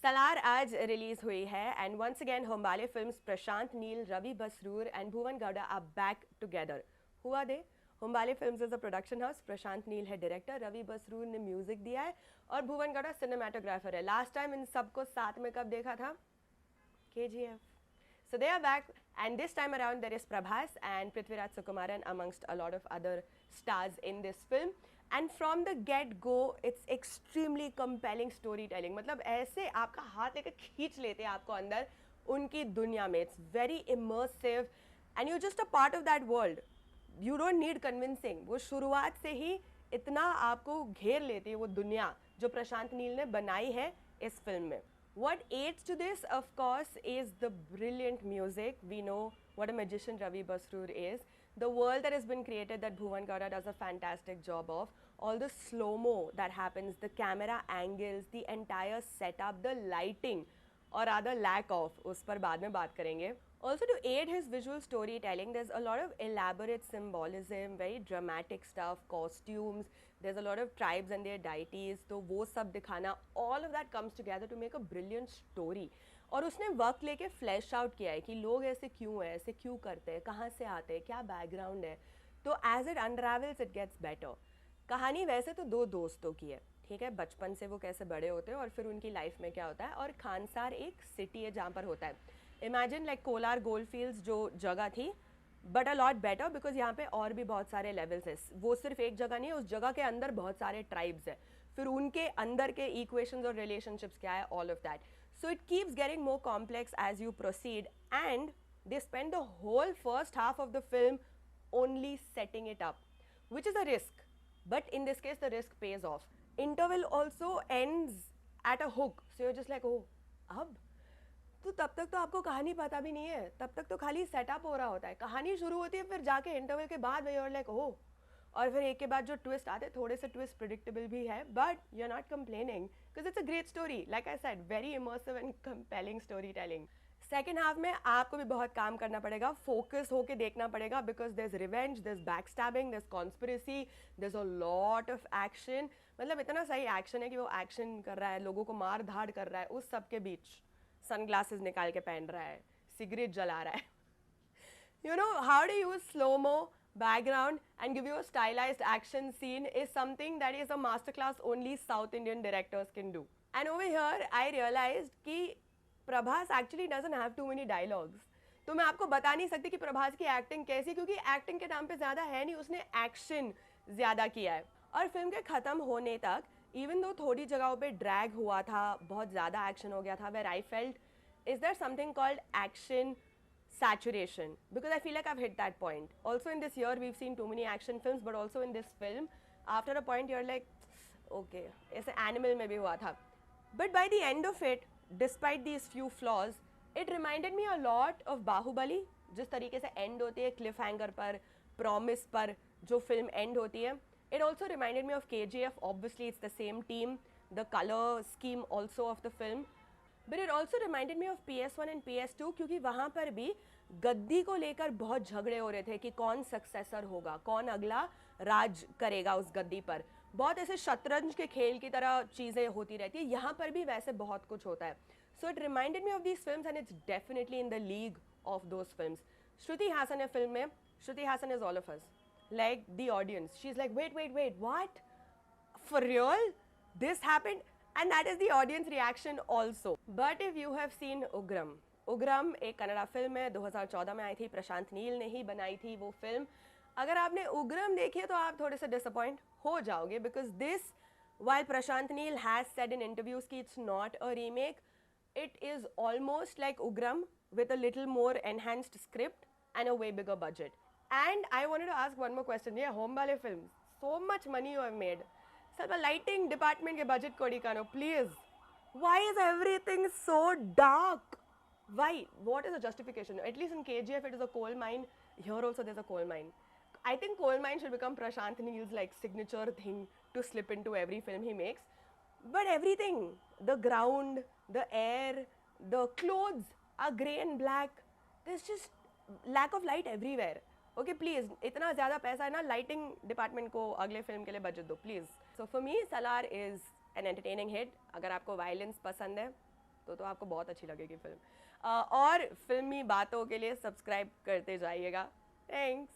सलार आज रिलीज हुई है and once again Hombale films Prashanth Neel, Ravi Basrur and Bhuvan Gowda are back together. हुआ they Hombale films is a production house. Prashanth Neel है डायरेक्टर, रवि बसरूर ने म्यूजिक दिया है और भुवन गौड़ा सिनेमाटोग्राफर है. लास्ट टाइम इन सबको साथ में कब देखा था? KGF. So they are back, and this time around there is Prabhas and Prithviraj Sukumaran amongst a lot of other stars in this film. And from the get-go, it's extremely compelling storytelling. मतलब ऐसे आपका हाथ लेकर खींच लेते हैं आपको अंदर उनकी दुनिया में. It's very immersive, and you're just a part of that world. You don't need convincing. वो शुरुआत से ही इतना आपको घेर लेती है वो दुनिया जो प्रशांत नील ने बनाई है इस फिल्म में. What aids to this, of course, is the brilliant music. We know what a magician Ravi Basroor is. The world that has been created that Bhuvan Gowda does a fantastic job of. All the slow-mo that happens, the camera angles, the entire setup, the lighting or rather lack of, उस पर बाद में बात करेंगे. Also to aid his visual storytelling, there's a lot of elaborate symbolism, very dramatic stuff, costumes, there's a lot of tribes and their deities, तो वो सब दिखाना, all of that comes together to make a brilliant story. और उसने वक्त लेके flash out किया है कि लोग ऐसे क्यों हैं, ऐसे क्यों करते हैं, कहाँ से आते हैं, क्या बैकग्राउंड है. तो as it unravels it gets better. कहानी वैसे तो दो दोस्तों की है, ठीक है, बचपन से वो कैसे बड़े होते हैं और फिर उनकी लाइफ में क्या होता है. और खानसार एक सिटी है जहाँ पर होता है. Imagine like Kolar gold fields जो जगह थी, but a lot better because यहाँ पे और भी बहुत सारे लेवल्स हैं. वो सिर्फ एक जगह नहीं है, उस जगह के अंदर बहुत सारे ट्राइब्स हैं, फिर उनके अंदर के इक्वेशंस और रिलेशनशिप्स क्या है, all of that. So it keeps getting more complex as you proceed and they spend the whole first half of the film only setting it up, which is a risk, but in this case the risk pays off. Interval also ends at a hook, so you're just like, oh, अब तो तब तक तो आपको कहानी पता भी नहीं है, तब तक तो खाली सेटअप हो रहा होता है. कहानी शुरू होती है फिर जाके इंटरवल के बाद you're like, oh, और फिर एक के बाद जो ट्विस्ट आते हैं, थोड़े से ट्विस्ट प्रिडिक्टेबल भी है, but you are not complaining because it's a great story. Like I said, very immersive and compelling story telling. Second half में आपको भी बहुत काम करना पड़ेगा, फोकस होके देखना पड़ेगा because there is revenge, there is back stabbing, there is conspiracy, there is a lot of action. मतलब इतना सही एक्शन है कि वो एक्शन कर रहा है, लोगों को मार धाड़ कर रहा है, उस सब के बीच सनग्लासेस निकाल के पहन रहा है, सिगरेट जला रहा है. You know, how to use slow-mo background and give you a stylized action scene is something that is a masterclass only South Indian directors can do. And over here, I realized कि Prabhas actually doesn't have too many dialogues. तो मैं आपको बता नहीं सकती कि प्रभास की acting कैसी, क्योंकि एक्टिंग के नाम पे ज़्यादा है नहीं, उसने एक्शन ज़्यादा किया है. और फिल्म के ख़त्म होने तक इवन दो थोड़ी जगहों पे ड्रैग हुआ था, बहुत ज़्यादा एक्शन हो गया था, where I felt, is there something called action saturation, because I feel like I've hit that point. Also in this year we've seen too many action films, but also in this film after a point you're like, okay, ऐसे Animal में भी हुआ था. But by the end of it, despite these few flaws, it reminded me a lot of Bahubali. जिस तरीके से end होती है cliffhanger पर, promise पर जो film end होती है. It also reminded me of KGF. Obviously it's the same team, the color scheme also of the film. But it also reminded me of PS1 and PS2, क्योंकि वहाँ पर भी गद्दी को लेकर बहुत झगड़े हो रहे थे कि कौन सक्सेसर होगा, कौन अगला राज करेगा उस गद्दी पर. बहुत ऐसे शतरंज के खेल की तरह चीज़ें होती रहती है, यहाँ पर भी वैसे बहुत कुछ होता है. So it reminded me of these films and it's definitely in the league of those films. Shruti Haasan है फिल्म में. Shruti Haasan is all of us, like the audience. She's like, wait, what? For real? This happened? And that is the audience reaction also. But if you have seen Ugram, उग्रम एक Kannada film है, 2014 में आई थी, प्रशांत नील ने ही बनाई थी वो फिल्म. अगर आपने उग्रम देखी है तो आप थोड़े से डिसअपॉइंट हो जाओगे, because this, while Prashant Neel has said in interviews कि it's not a remake, it is almost like Ugram with a little more enhanced script and a way bigger budget. And I wanted to ask one more question. Yeah, Hombale films, so much money you have made. Sir, lighting department के budget को दिखानो, please. Why is everything so dark? Why? What is the justification? At least in KGF it is a coal mine. Here also there's a coal mine. I think coal mine should become Prashant Neel's like signature thing to slip into every film he makes. But everything, the ground, the air, the clothes are grey and black. There's just lack of light everywhere. Okay, please, इतना ज़्यादा पैसा है ना, lighting department को अगले film के लिए budget दो, please. So for me, Salar is an entertaining hit. अगर आपको violence पसंद है, तो आपको बहुत अच्छी लगेगी फिल्म। और फिल्मी बातों के लिए सब्सक्राइब करते जाइएगा। थैंक्स।